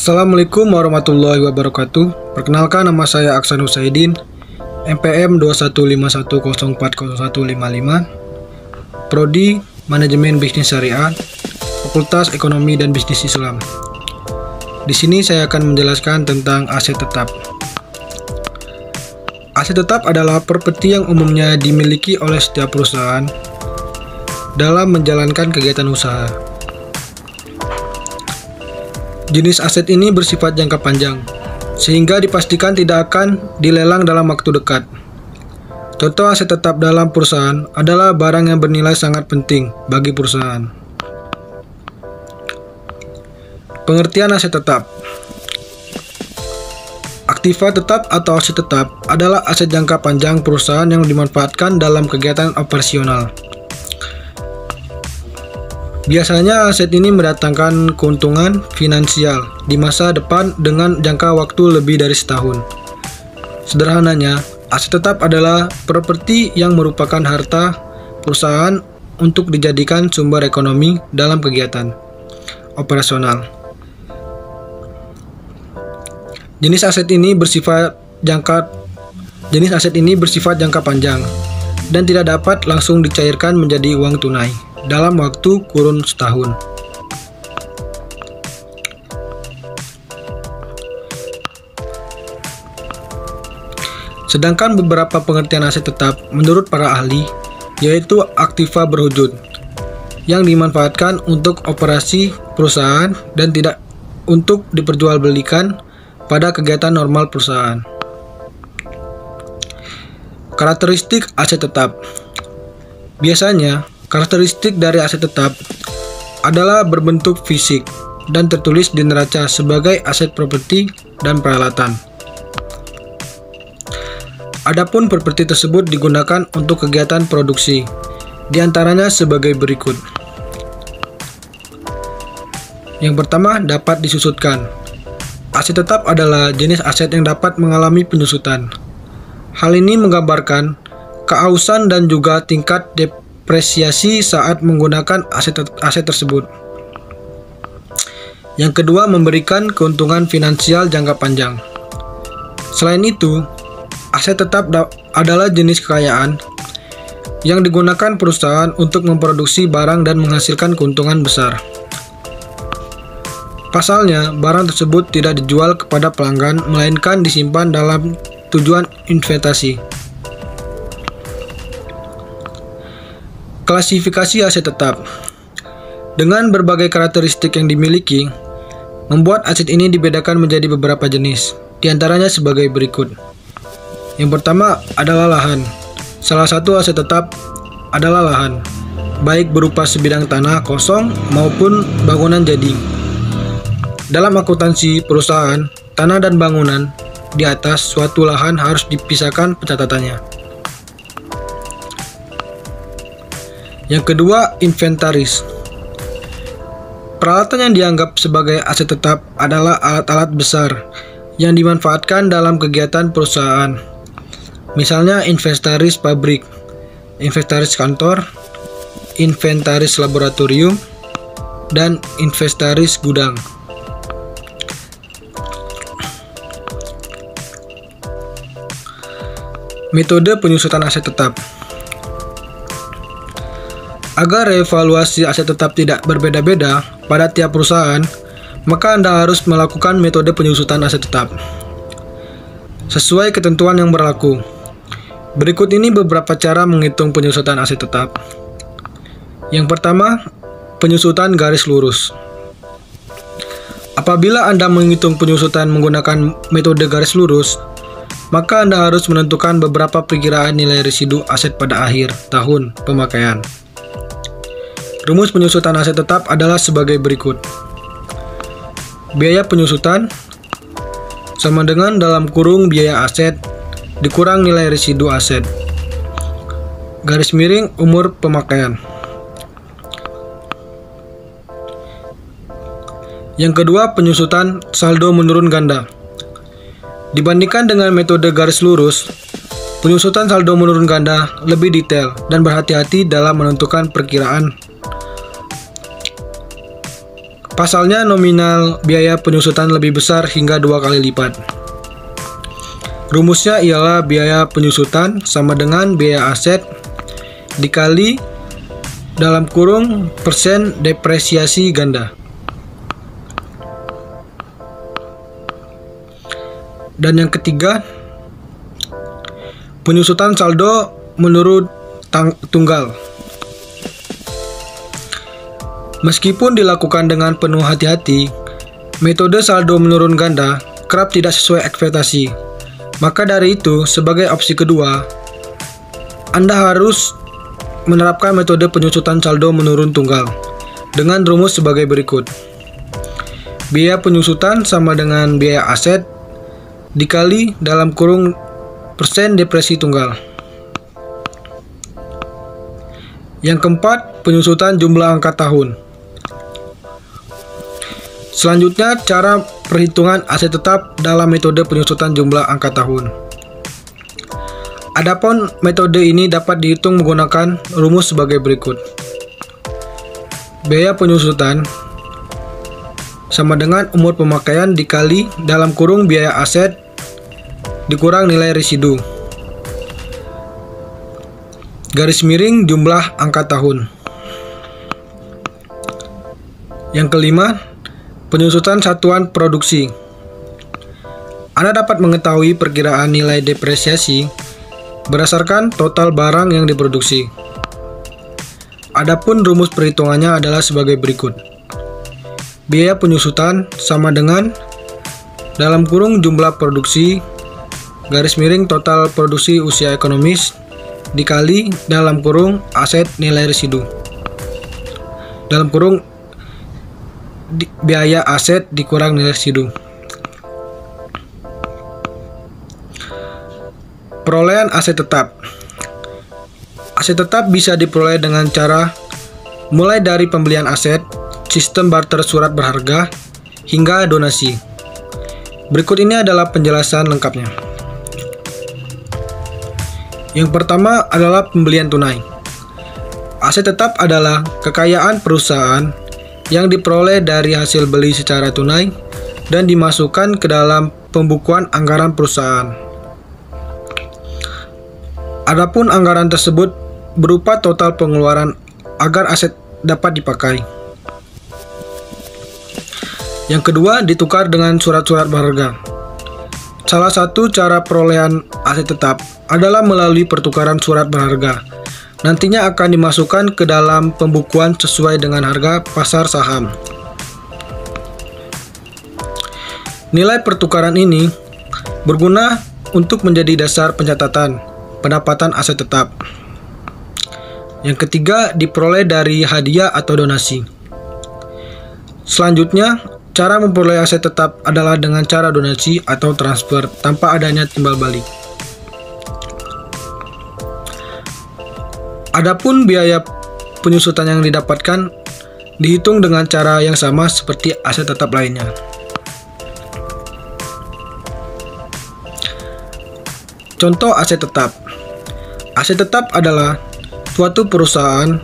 Assalamualaikum warahmatullahi wabarakatuh. Perkenalkan, nama saya Aksan Husaidin, NPM 2151040155, Prodi Manajemen Bisnis Syariah, Fakultas Ekonomi dan Bisnis Islam. Di sini saya akan menjelaskan tentang aset tetap. Aset tetap adalah properti yang umumnya dimiliki oleh setiap perusahaan dalam menjalankan kegiatan usaha. Jenis aset ini bersifat jangka panjang, sehingga dipastikan tidak akan dilelang dalam waktu dekat. Contoh aset tetap dalam perusahaan adalah barang yang bernilai sangat penting bagi perusahaan. Pengertian aset tetap. Aktiva tetap atau aset tetap adalah aset jangka panjang perusahaan yang dimanfaatkan dalam kegiatan operasional. Biasanya aset ini mendatangkan keuntungan finansial di masa depan dengan jangka waktu lebih dari setahun. Sederhananya, aset tetap adalah properti yang merupakan harta perusahaan untuk dijadikan sumber ekonomi dalam kegiatan operasional. Jenis aset ini bersifat jangka panjang dan tidak dapat langsung dicairkan menjadi uang tunai dalam waktu kurun setahun. Sedangkan beberapa pengertian aset tetap menurut para ahli yaitu aktiva berwujud yang dimanfaatkan untuk operasi perusahaan dan tidak untuk diperjualbelikan pada kegiatan normal perusahaan. Karakteristik aset tetap. Biasanya karakteristik dari aset tetap adalah berbentuk fisik dan tertulis di neraca sebagai aset properti dan peralatan. Adapun properti tersebut digunakan untuk kegiatan produksi, diantaranya sebagai berikut. Yang pertama, dapat disusutkan. Aset tetap adalah jenis aset yang dapat mengalami penyusutan. Hal ini menggambarkan keausan dan juga tingkat depresiasi saat menggunakan aset tersebut. Yang kedua, memberikan keuntungan finansial jangka panjang. Selain itu, aset tetap adalah jenis kekayaan yang digunakan perusahaan untuk memproduksi barang dan menghasilkan keuntungan besar. Pasalnya, barang tersebut tidak dijual kepada pelanggan, melainkan disimpan dalam tujuan investasi. Klasifikasi aset tetap. Dengan berbagai karakteristik yang dimiliki, membuat aset ini dibedakan menjadi beberapa jenis, diantaranya sebagai berikut. Yang pertama adalah lahan. Salah satu aset tetap adalah lahan, baik berupa sebidang tanah kosong maupun bangunan jadi. Dalam akuntansi perusahaan, tanah dan bangunan di atas suatu lahan harus dipisahkan pencatatannya. Yang kedua, inventaris. Peralatan yang dianggap sebagai aset tetap adalah alat-alat besar yang dimanfaatkan dalam kegiatan perusahaan. Misalnya inventaris pabrik, inventaris kantor, inventaris laboratorium, dan inventaris gudang. Metode penyusutan aset tetap. Agar evaluasi aset tetap tidak berbeda-beda pada tiap perusahaan, maka Anda harus melakukan metode penyusutan aset tetap sesuai ketentuan yang berlaku. Berikut ini beberapa cara menghitung penyusutan aset tetap. Yang pertama, penyusutan garis lurus. Apabila Anda menghitung penyusutan menggunakan metode garis lurus, maka Anda harus menentukan beberapa perkiraan nilai residu aset pada akhir tahun pemakaian. Rumus penyusutan aset tetap adalah sebagai berikut. Biaya penyusutan sama dengan dalam kurung biaya aset dikurang nilai residu aset, garis miring umur pemakaian. Yang kedua, penyusutan saldo menurun ganda. Dibandingkan dengan metode garis lurus, penyusutan saldo menurun ganda lebih detail dan berhati-hati dalam menentukan perkiraan Pasalnya nominal biaya penyusutan lebih besar hingga 2 kali lipat. Rumusnya ialah biaya penyusutan sama dengan biaya aset dikali dalam kurung persen depresiasi ganda. Dan yang ketiga, penyusutan saldo menurut tunggal. Meskipun dilakukan dengan penuh hati-hati, metode saldo menurun ganda kerap tidak sesuai ekspektasi. Maka dari itu, sebagai opsi kedua, Anda harus menerapkan metode penyusutan saldo menurun tunggal dengan rumus sebagai berikut. Biaya penyusutan sama dengan biaya aset dikali dalam kurung persen depresi tunggal. Yang keempat, penyusutan jumlah angka tahun. Selanjutnya, cara perhitungan aset tetap dalam metode penyusutan jumlah angka tahun. Adapun metode ini dapat dihitung menggunakan rumus sebagai berikut. Biaya penyusutan sama dengan umur pemakaian dikali dalam kurung biaya aset dikurang nilai residu. Garis miring jumlah angka tahun. Yang kelima, penyusutan satuan produksi. Anda dapat mengetahui perkiraan nilai depresiasi berdasarkan total barang yang diproduksi. Adapun rumus perhitungannya adalah sebagai berikut. Biaya penyusutan sama dengan dalam kurung jumlah produksi garis miring total produksi usia ekonomis dikali dalam kurung aset nilai residu dalam kurung biaya aset dikurang nilai residu. Perolehan aset tetap. Aset tetap bisa diperoleh dengan cara mulai dari pembelian aset, sistem barter surat berharga, hingga donasi. Berikut ini adalah penjelasan lengkapnya. Yang pertama adalah pembelian tunai. Aset tetap adalah kekayaan perusahaan yang diperoleh dari hasil beli secara tunai dan dimasukkan ke dalam pembukuan anggaran perusahaan. Adapun anggaran tersebut berupa total pengeluaran agar aset dapat dipakai. Yang kedua, ditukar dengan surat-surat berharga. Salah satu cara perolehan aset tetap adalah melalui pertukaran surat berharga. Nantinya akan dimasukkan ke dalam pembukuan sesuai dengan harga pasar saham. Nilai pertukaran ini berguna untuk menjadi dasar pencatatan pendapatan aset tetap. Yang ketiga, diperoleh dari hadiah atau donasi. Selanjutnya, cara memperoleh aset tetap adalah dengan cara donasi atau transfer tanpa adanya timbal balik. Adapun biaya penyusutan yang didapatkan dihitung dengan cara yang sama seperti aset tetap lainnya. Contoh aset tetap. Aset tetap adalah suatu perusahaan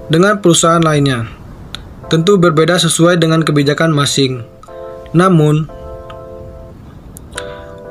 dengan perusahaan lainnya. Tentu berbeda sesuai dengan kebijakan masing. Namun,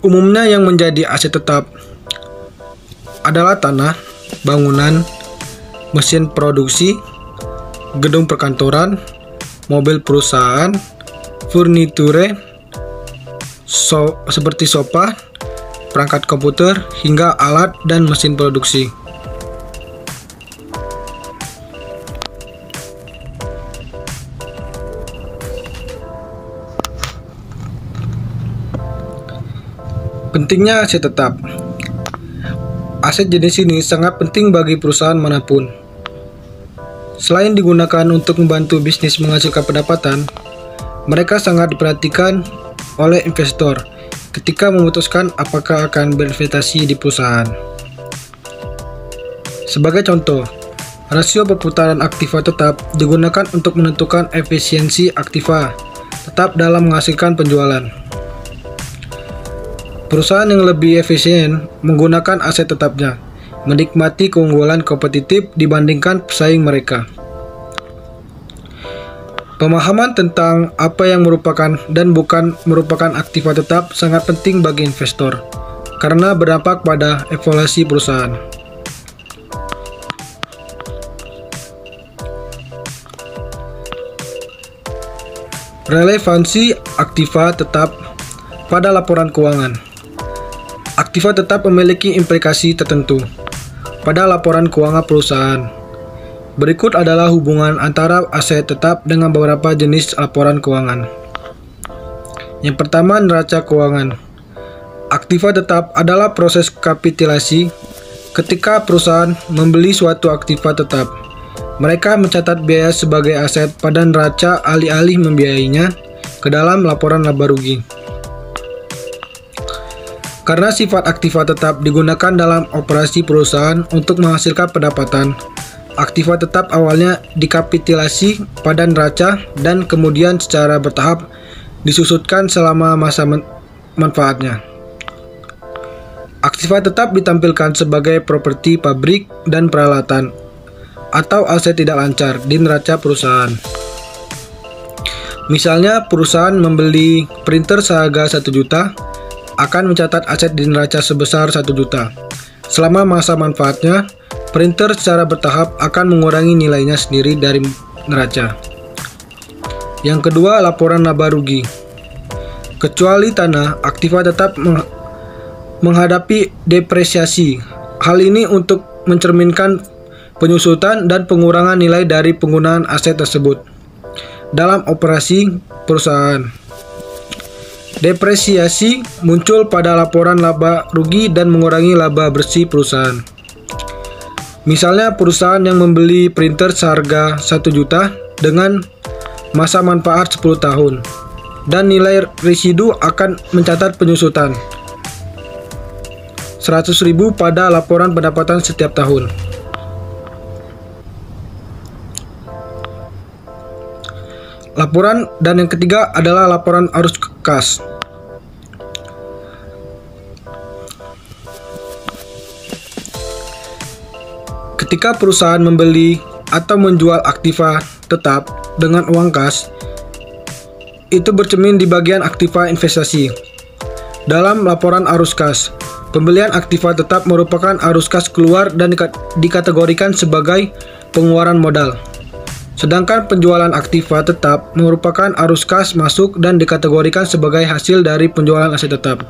umumnya yang menjadi aset tetap adalah tanah, bangunan, mesin produksi, gedung perkantoran, mobil perusahaan, furniture, seperti sofa, perangkat komputer, hingga alat dan mesin produksi. Pentingnya aset tetap. Aset jenis ini sangat penting bagi perusahaan manapun. Selain digunakan untuk membantu bisnis menghasilkan pendapatan, mereka sangat diperhatikan oleh investor ketika memutuskan apakah akan berinvestasi di perusahaan. Sebagai contoh, rasio perputaran aktiva tetap digunakan untuk menentukan efisiensi aktiva tetap dalam menghasilkan penjualan. Perusahaan yang lebih efisien menggunakan aset tetapnya, menikmati keunggulan kompetitif dibandingkan pesaing mereka. Pemahaman tentang apa yang merupakan dan bukan merupakan aktiva tetap sangat penting bagi investor karena berdampak pada evaluasi perusahaan. Relevansi aktiva tetap pada laporan keuangan. Aktiva tetap memiliki implikasi tertentu pada laporan keuangan perusahaan. Berikut adalah hubungan antara aset tetap dengan beberapa jenis laporan keuangan. Yang pertama, neraca keuangan. Aktiva tetap adalah proses kapitalisasi ketika perusahaan membeli suatu aktiva tetap. Mereka mencatat biaya sebagai aset pada neraca alih-alih membiayainya ke dalam laporan laba rugi. Karena sifat aktiva tetap digunakan dalam operasi perusahaan untuk menghasilkan pendapatan, aktiva tetap awalnya dikapitalisasi pada neraca dan kemudian secara bertahap disusutkan selama masa manfaatnya. Aktiva tetap ditampilkan sebagai properti pabrik dan peralatan atau aset tidak lancar di neraca perusahaan. Misalnya, perusahaan membeli printer seharga 1 juta akan mencatat aset di neraca sebesar 1 juta. Selama masa manfaatnya, printer secara bertahap akan mengurangi nilainya sendiri dari neraca. Yang kedua, laporan laba rugi. Kecuali tanah, aktiva tetap menghadapi depresiasi. Hal ini untuk mencerminkan penyusutan dan pengurangan nilai dari penggunaan aset tersebut dalam operasi perusahaan. Depresiasi muncul pada laporan laba rugi dan mengurangi laba bersih perusahaan. Misalnya, perusahaan yang membeli printer seharga 1 juta dengan masa manfaat 10 tahun dan nilai residu akan mencatat penyusutan 100.000 pada laporan pendapatan setiap tahun. Laporan dan yang ketiga adalah laporan arus kas. Ketika perusahaan membeli atau menjual aktiva tetap dengan uang kas, itu bercermin di bagian aktiva investasi. Dalam laporan arus kas, pembelian aktiva tetap merupakan arus kas keluar dan dikategorikan sebagai pengeluaran modal. Sedangkan penjualan aktiva tetap merupakan arus kas masuk dan dikategorikan sebagai hasil dari penjualan aset tetap.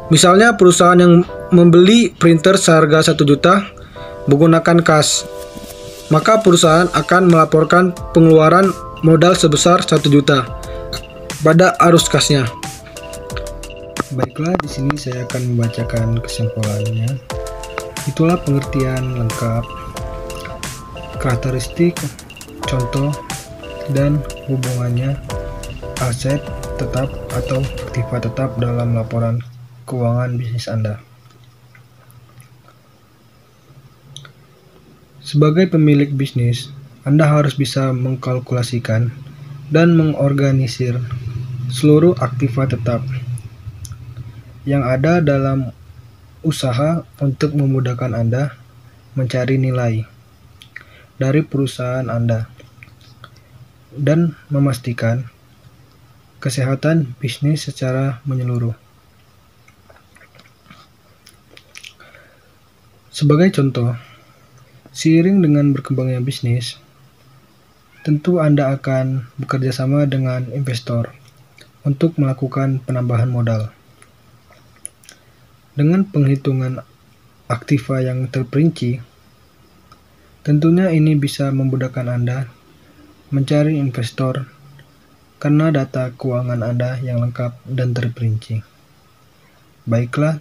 Misalnya, perusahaan yang membeli printer seharga 1 juta menggunakan kas, maka perusahaan akan melaporkan pengeluaran modal sebesar 1 juta pada arus kasnya. Baiklah, di sini saya akan membacakan kesimpulannya. Itulah pengertian lengkap karakteristik, contoh, dan hubungannya aset tetap atau aktiva tetap dalam laporan keuangan bisnis Anda. Sebagai pemilik bisnis, Anda harus bisa mengkalkulasikan dan mengorganisir seluruh aktiva tetap yang ada dalam usaha untuk memudahkan Anda mencari nilai dari perusahaan Anda dan memastikan kesehatan bisnis secara menyeluruh. Sebagai contoh, seiring dengan berkembangnya bisnis, tentu Anda akan bekerja sama dengan investor untuk melakukan penambahan modal. Dengan penghitungan aktiva yang terperinci, tentunya ini bisa memudahkan Anda mencari investor karena data keuangan Anda yang lengkap dan terperinci. Baiklah,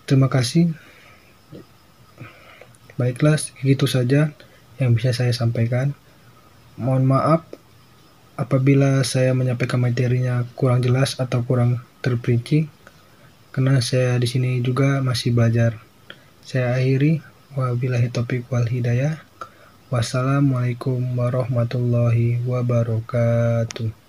terima kasih. Baiklah, itu saja yang bisa saya sampaikan. Mohon maaf apabila saya menyampaikan materinya kurang jelas atau kurang terperinci, karena saya di sini juga masih belajar. Saya akhiri. Wabillahi taufiq wal hidayah. Wassalamualaikum warahmatullahi wabarakatuh.